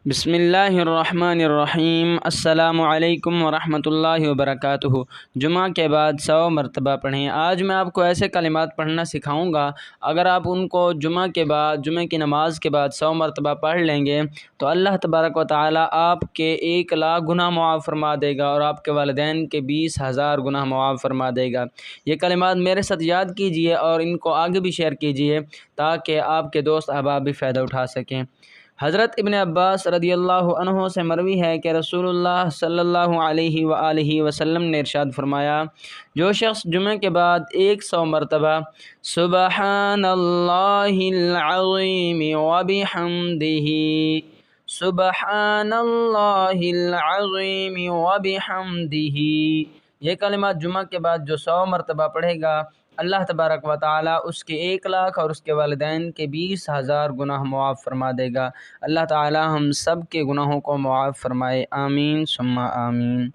بسم اللہ الرحمن الرحیم۔ السلام علیکم ورحمۃ اللہ وبرکاتہ۔ جمعہ کے بعد 100 مرتبہ پڑھیں۔ آج میں آپ کو ایسے کلمات پڑھنا سکھاؤں گا، اگر آپ ان کو جمعہ کی نماز کے بعد 100 مرتبہ پڑھ لیں گے تو اللہ تبارک و تعالی آپ کے 1,00,000 گناہ معاف فرما دے گا اور آپ کے والدین کے 20,000 گناہ معاف فرما دے گا۔ یہ کلمات میرے ساتھ یاد کیجئے اور ان کو آگے بھی شیئر کیجئے تاکہ آپ کے دوست احباب بھی فائدہ اٹھا سکیں۔ حضرت ابن عباس رضی اللہ عنہ سے مروی ہے کہ رسول اللہ صلی اللہ علیہ وآلہ وسلم نے ارشاد فرمایا، جو شخص جمعہ کے بعد 100 مرتبہ سبحان اللہ العظیم وبحمدہ، سبحان اللہ العظیم وبحمدہ، یہ کلمات جمعہ کے بعد جو 100 مرتبہ پڑھے گا، اللہ تبارک و تعالی اس کے 1,00,000 اور اس کے والدین کے 20,000 گناہ معاف فرما دے گا۔ اللہ تعالی ہم سب کے گناہوں کو معاف فرمائے، آمین ثم آمین۔